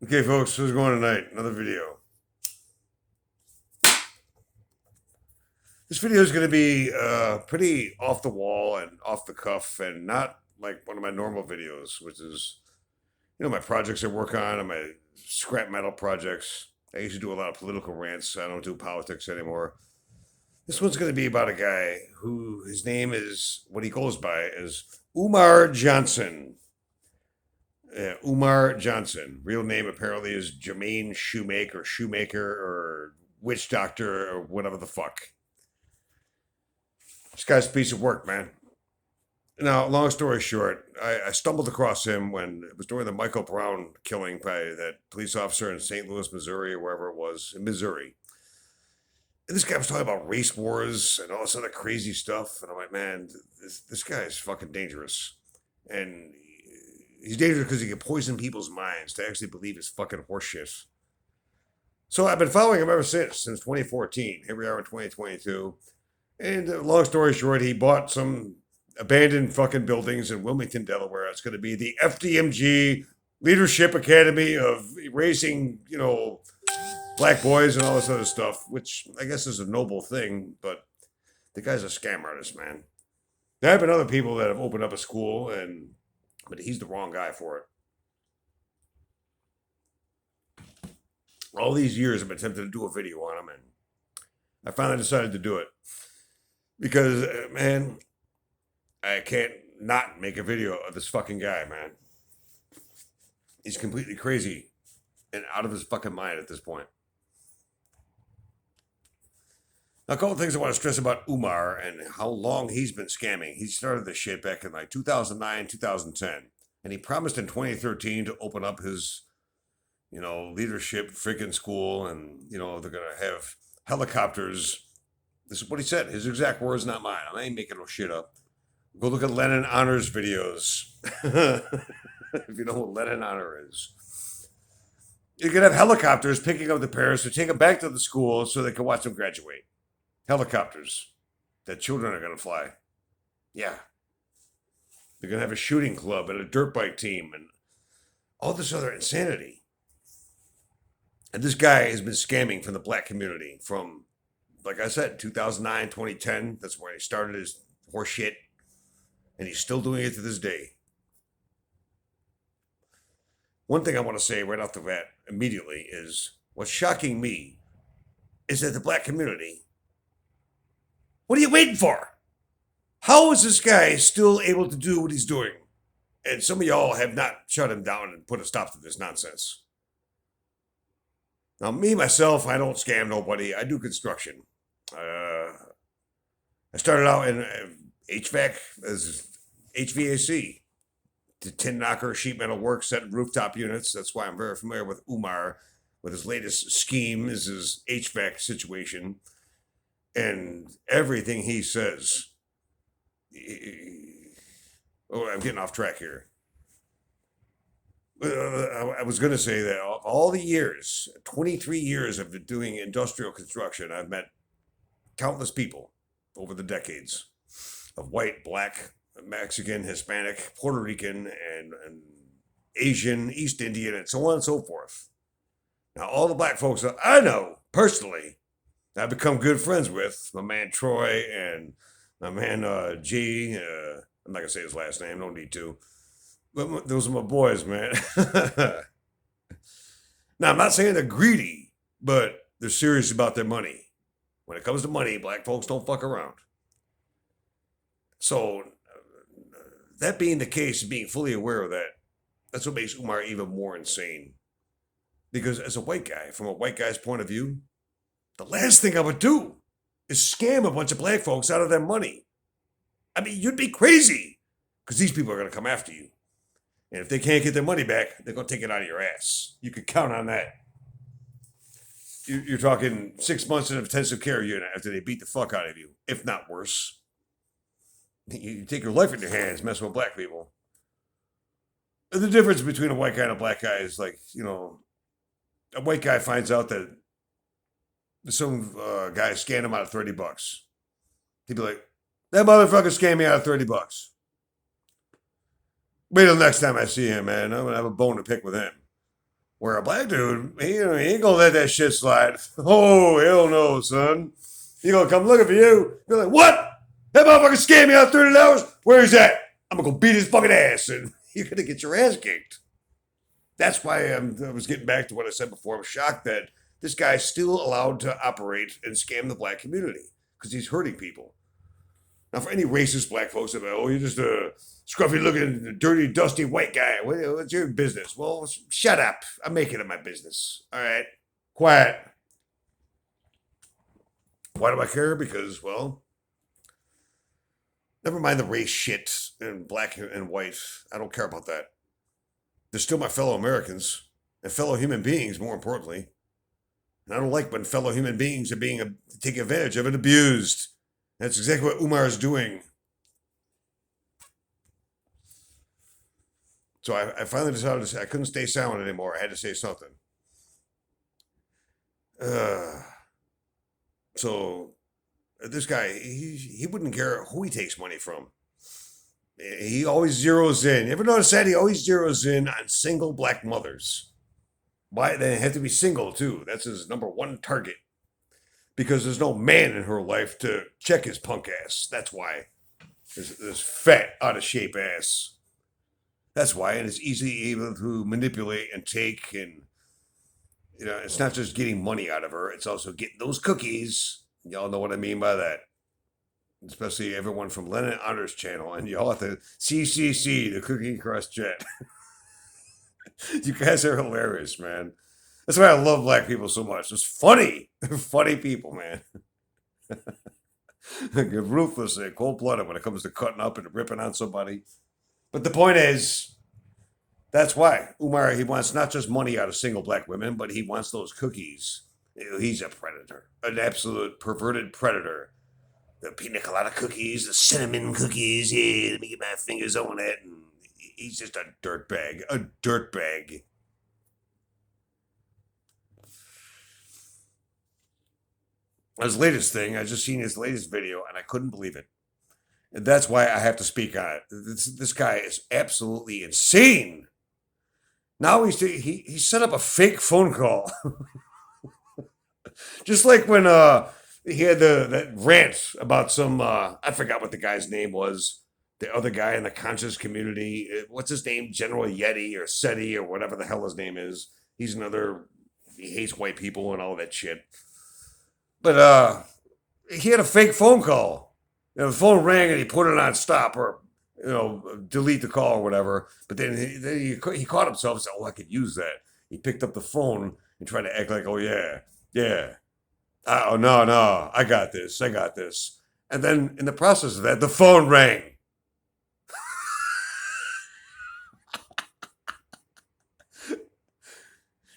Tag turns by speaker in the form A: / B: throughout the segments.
A: Okay, folks, what's going on tonight? Another video. This video is going to be pretty off the wall and off the cuff, and not like one of my normal videos, which is my projects I work on and my scrap metal projects. I used to do a lot of political rants. I don't do politics anymore. This one's going to be about a guy who his name is what he goes by is Umar Johnson. Umar Johnson. Real name apparently is Jermaine Shoemaker or Witch Doctor or whatever the fuck. This guy's a piece of work, man. Now, long story short, I stumbled across him when it was during the Michael Brown killing by that police officer in St. Louis, Missouri, or wherever it was, in Missouri. And this guy was talking about race wars and all this other crazy stuff. And I'm like, man, this guy is fucking dangerous. And he's dangerous because he can poison people's minds to actually believe his fucking horseshit. So I've been following him ever since 2014. Here we are in 2022. And long story short, he bought some abandoned fucking buildings in Wilmington, Delaware. It's going to be the FDMG Leadership Academy of raising, black boys and all this other stuff, which I guess is a noble thing, but the guy's a scam artist, man. There have been other people that have opened up a school, but he's the wrong guy for it. All these years I've been tempted to do a video on him, and I finally decided to do it. Because, man, I can't not make a video of this fucking guy, man. He's completely crazy and out of his fucking mind at this point. Now, a couple things I want to stress about Umar and how long he's been scamming. He started this shit back in like 2009, 2010. And he promised in 2013 to open up his, leadership freaking school. And, they're going to have helicopters. This is what he said. His exact words, not mine. I ain't making no shit up. Go look at Lennon Honors videos. If you know what Lennon Honor is. You can have helicopters picking up the parents to take them back to the school so they can watch them graduate. Helicopters that children are going to fly. Yeah. They're going to have a shooting club and a dirt bike team and all this other insanity. And this guy has been scamming from the black community from, like I said, 2009, 2010. That's where he started his horse shit. And he's still doing it to this day. One thing I want to say right off the bat immediately is what's shocking me is that the black community, what are you waiting for? How is this guy still able to do what he's doing? And some of y'all have not shut him down and put a stop to this nonsense. Now, me, myself, I don't scam nobody. I do construction. I started out in HVAC as HVAC. The tin knocker, sheet metal work, set rooftop units. That's why I'm very familiar with Umar. With his latest scheme is his HVAC situation. And everything he says. I'm getting off track here. I was going to say that all the years, 23 years of doing industrial construction, I've met countless people over the decades of white, black, Mexican, Hispanic, Puerto Rican, and Asian, East Indian, and so on and so forth. Now, all the black folks that I know personally, I've become good friends with, my man Troy and my man G. I'm not going to say his last name, no need to. But those are my boys, man. Now, I'm not saying they're greedy, but they're serious about their money. When it comes to money, black folks don't fuck around. So, that being the case and being fully aware of that, that's what makes Umar even more insane. Because as a white guy, from a white guy's point of view, the last thing I would do is scam a bunch of black folks out of their money. I mean, you'd be crazy because these people are going to come after you. And if they can't get their money back, they're going to take it out of your ass. You can count on that. You're talking 6 months in an intensive care unit after they beat the fuck out of you, if not worse. You take your life in your hands messing with black people. The difference between a white guy and a black guy is like, a white guy finds out that some guy scanned him out of $30. He'd be like, that motherfucker scammed me out of $30. Wait till next time I see him, man. I'm going to have a bone to pick with him. Where a black dude, he ain't gonna let that shit slide. Oh, hell no, son. He gonna come looking for you. Be like, what? That motherfucker scammed me out $30? Where is that? I'm gonna go beat his fucking ass, and you're gonna get your ass kicked. That's why I was getting back to what I said before. I'm shocked that this guy's still allowed to operate and scam the black community because he's hurting people. Now, for any racist black folks that oh, you're just a scruffy-looking, dirty, dusty white guy. What's your business? Well, shut up. I'm making it my business. All right, quiet. Why do I care? Because, well, never mind the race shit and black and white. I don't care about that. They're still my fellow Americans and fellow human beings, more importantly. And I don't like when fellow human beings are being taken advantage of and abused. That's exactly what Umar is doing. So I finally decided to say I couldn't stay silent anymore. I had to say something. So this guy, he wouldn't care who he takes money from. He always zeroes in. Ever notice that? He always zeroes in on single black mothers. Why? They have to be single, too. That's his number one target. Because there's no man in her life to check his punk ass. That's why. This fat, out of shape ass. That's why. And it's easily able to manipulate and take. And, you know, it's not just getting money out of her. It's also getting those cookies. Y'all know what I mean by that. Especially everyone from Lennon Honors channel. And y'all have to CCC, the Cookie Crust Jet. You guys are hilarious, man. That's why I love black people so much. It's funny. They're funny people, man. They're ruthless and cold-blooded when it comes to cutting up and ripping on somebody. But the point is, that's why. Umar, he wants not just money out of single black women, but he wants those cookies. He's a predator. An absolute perverted predator. The pina colada cookies, the cinnamon cookies. Yeah, let me get my fingers on it. And he's just a dirtbag. A dirtbag. His latest thing, I just seen his latest video, and I couldn't believe it. And that's why I have to speak on it. This guy is absolutely insane. Now he set up a fake phone call. Just like when he had that rant about some I forgot what the guy's name was. The other guy in the conscious community. What's his name? General Yeti or SETI or whatever the hell his name is. He hates white people and all that shit. But he had a fake phone call. You know, the phone rang and he put it on stop or, you know, delete the call or whatever. But then he caught himself and said, oh, I could use that. He picked up the phone and tried to act like, oh, yeah. Oh, no, I got this. And then in the process of that, the phone rang.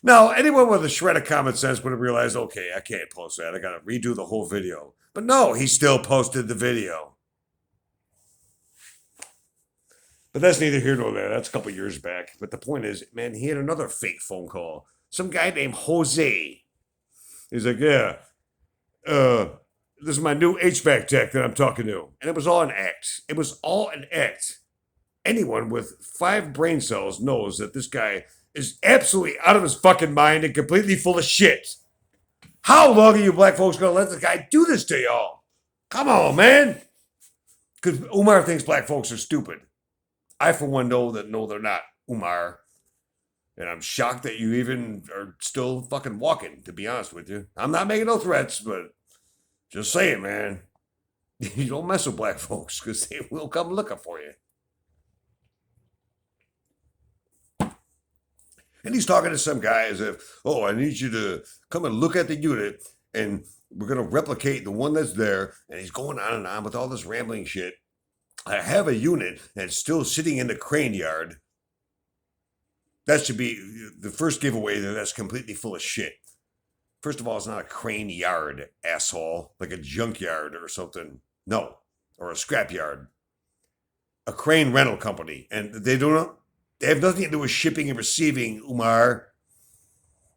A: Now, anyone with a shred of common sense would have realized, okay, I can't post that. I got to redo the whole video. But no, he still posted the video. But that's neither here nor there. That's a couple years back. But the point is, man, he had another fake phone call. Some guy named Jose. He's like, yeah, this is my new HVAC tech that I'm talking to. And it was all an act. Anyone with 5 brain cells knows that this guy is absolutely out of his fucking mind and completely full of shit. How long are you black folks going to let this guy do this to y'all? Come on, man. Because Umar thinks black folks are stupid. I, for one, know that no, they're not, Umar. And I'm shocked that you even are still fucking walking, to be honest with you. I'm not making no threats, but just saying, man. You don't mess with black folks because they will come looking for you. And he's talking to some guy as if, oh, I need you to come and look at the unit, and we're going to replicate the one that's there. And he's going on and on with all this rambling shit. I have a unit that's still sitting in the crane yard. That should be the first giveaway that's completely full of shit. First of all, it's not a crane yard, asshole, like a junkyard or something. No, or a scrap yard. A crane rental company. And they have nothing to do with shipping and receiving, Umar.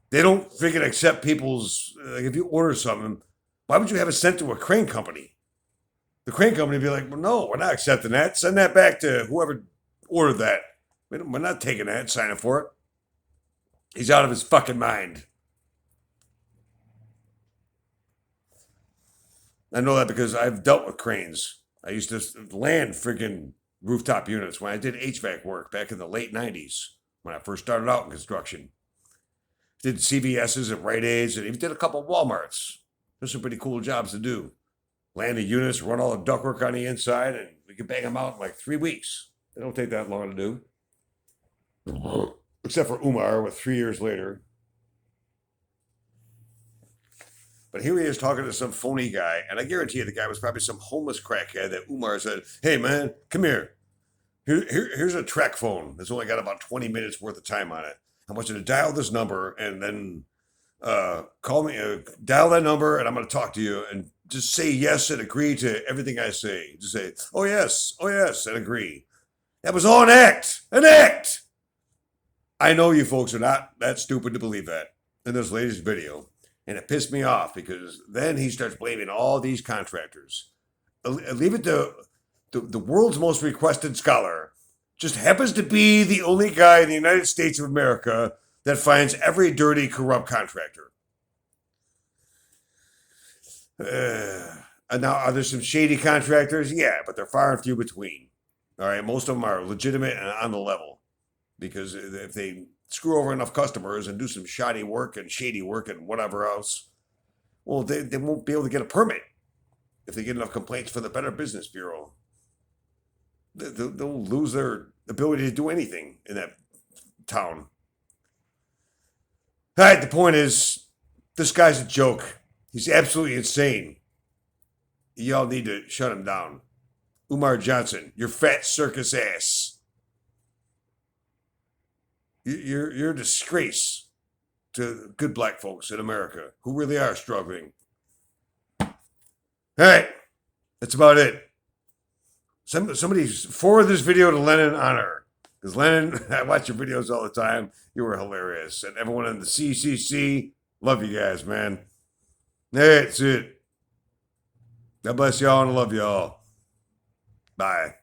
A: They don't freaking accept people's, like if you order something, why would you have it sent to a crane company? The crane company would be like, well, no, we're not accepting that. Send that back to whoever ordered that. We're not taking that, signing for it. He's out of his fucking mind. I know that because I've dealt with cranes. I used to land freaking rooftop units when I did HVAC work back in the late 90s when I first started out in construction. Did CVS's and Rite Aids and even did a couple Walmarts. There's some pretty cool jobs to do. Land the units, run all the ductwork on the inside, and we can bang them out in like 3 weeks. They don't take that long to do. Except for Umar with 3 years later. But here he is talking to some phony guy, and I guarantee you the guy was probably some homeless crackhead that Umar said, "Hey man, come here. Here's a track phone that's only got about 20 minutes worth of time on it. I want you to dial this number and then call me, dial that number, and I'm going to talk to you. And just say yes and agree to everything I say. Just say, oh yes, and agree. That was all an act. I know you folks are not that stupid to believe that in this latest video. And it pissed me off because then he starts blaming all these contractors. Leave it to the world's most requested scholar. Just happens to be the only guy in the United States of America that finds every dirty, corrupt contractor. And now, are there some shady contractors? Yeah, but they're far and few between. All right, most of them are legitimate and on the level. Because if they screw over enough customers and do some shoddy work and shady work and whatever else, well, they won't be able to get a permit if they get enough complaints from the Better Business Bureau. They'll lose their ability to do anything in that town. All right, the point is, this guy's a joke. He's absolutely insane. Y'all need to shut him down. Umar Johnson, your fat circus ass. You're a disgrace to good black folks in America who really are struggling. All right, that's about it. Somebody forward this video to Lennon Honor. Because Lennon, I watch your videos all the time. You were hilarious. And everyone in the CCC, love you guys, man. That's it. God bless y'all and I love y'all. Bye.